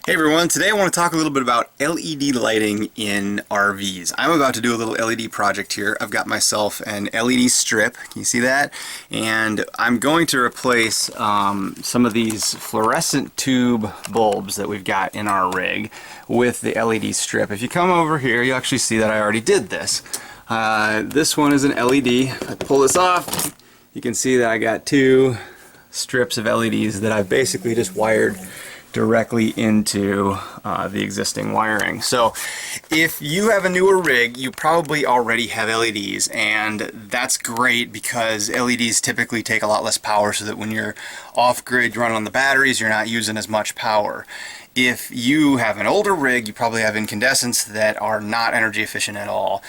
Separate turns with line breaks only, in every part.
Hey everyone, today I want to talk a little bit about LED lighting in RVs. I'm about to do a little LED project here. I've got myself an LED strip, can you see that? And I'm going to replace some of these fluorescent tube bulbs that we've got in our rig with the LED strip. If you come over here, you'll actually see that I already did this. This one is an LED. If I pull this off, you can see that I got two strips of LEDs that I've basically just wired directly into the existing wiring. So if you have a newer rig, you probably already have LEDs, and that's great because LEDs typically take a lot less power, so that when you're off-grid running on the batteries, you're not using as much power. If you have an older rig, you probably have incandescents that are not energy efficient at all.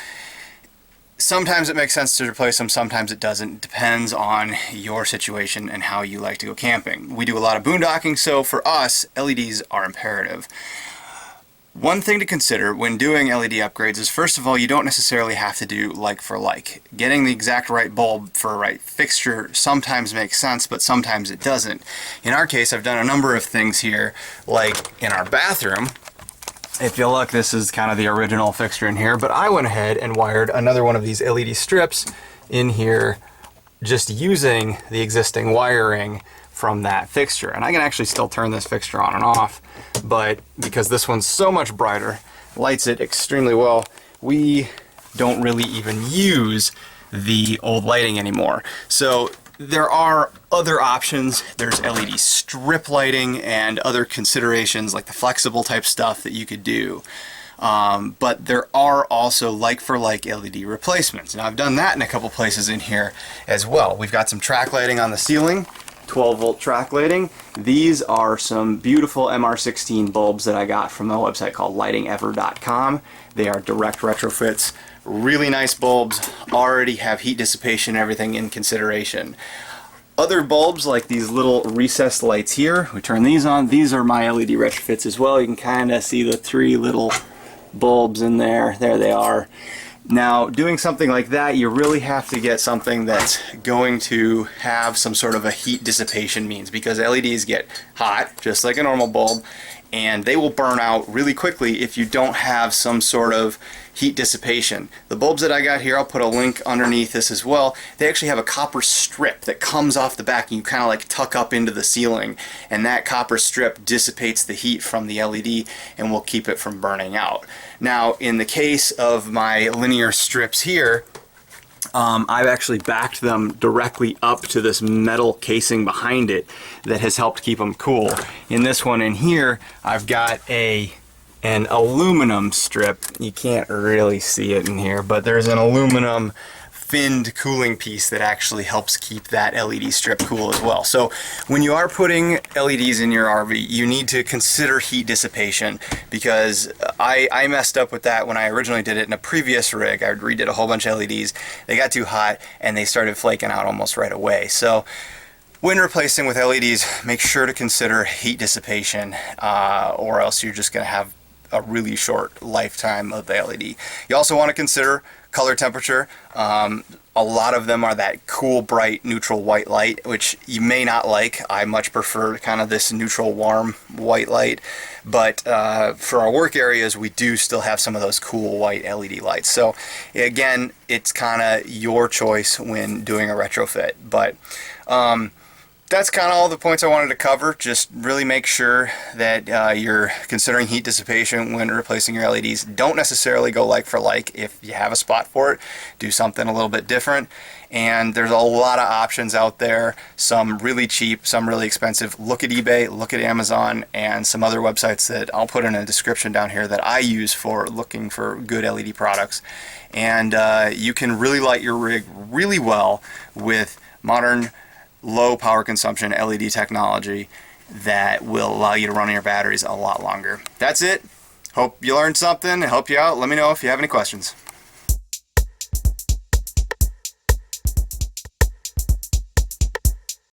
Sometimes it makes sense to replace them, sometimes it doesn't. It depends on your situation and how you like to go camping. We do a lot of boondocking, so for us, LEDs are imperative. One thing to consider when doing LED upgrades is, first of all, you don't necessarily have to do like for like. Getting the exact right bulb for a right fixture sometimes makes sense, but sometimes it doesn't. In our case, I've done a number of things here, like in our bathroom. If you look, this is kind of the original fixture in here, but I went ahead and wired another one of these LED strips in here just using the existing wiring from that fixture. And I can actually still turn this fixture on and off, but because this one's so much brighter, lights it extremely well, we don't really even use the old lighting anymore. So there are other options. There's LED strip lighting and other considerations like the flexible type stuff that you could do. But there are also like-for-like LED replacements. Now I've done that in a couple places in here as well. We've got some track lighting on the ceiling, 12-volt track lighting. These are some beautiful MR16 bulbs that I got from a website called lightingever.com. They are direct retrofits. Really nice bulbs, already have heat dissipation and everything in consideration. Other bulbs like these little recessed lights here, we turn these on. These are my LED retrofits as well. You can kind of see the three little bulbs in there. There they are. Now, doing something like that, you really have to get something that's going to have some sort of a heat dissipation means, because LEDs get hot, just like a normal bulb, and they will burn out really quickly if you don't have some sort of heat dissipation. The bulbs that I got here, I'll put a link underneath this as well, they actually have a copper strip that comes off the back and you kind of like tuck up into the ceiling, and that copper strip dissipates the heat from the LED and will keep it from burning out. Now, in the case of my linear strips here, I've actually backed them directly up to this metal casing behind it that has helped keep them cool. In this one in here, I've got an aluminum strip. You can't really see it in here, but there's an aluminum finned cooling piece that actually helps keep that LED strip cool as well. So when you are putting LEDs in your RV, you need to consider heat dissipation, because I messed up with that when I originally did it in a previous rig. I redid a whole bunch of LEDs. They got too hot and they started flaking out almost right away. So when replacing with LEDs, make sure to consider heat dissipation, or else you're just going to have a really short lifetime of the LED. You also want to consider color temperature. A lot of them are that cool, bright, neutral white light, which you may not like. I much prefer kind of this neutral, warm white light. But for our work areas, we do still have some of those cool white LED lights. So again, it's kind of your choice when doing a retrofit. But that's kind of all the points I wanted to cover. Just really make sure that you're considering heat dissipation when replacing your LEDs. Don't necessarily go like for like. If you have a spot for it, do something a little bit different. And there's a lot of options out there, some really cheap, some really expensive. Look at eBay, look at Amazon, and some other websites that I'll put in a description down here that I use for looking for good LED products. And you can really light your rig really well with modern low power consumption LED technology that will allow you to run on your batteries a lot longer. That's it. Hope you learned something and help you out. Let me know if you have any questions.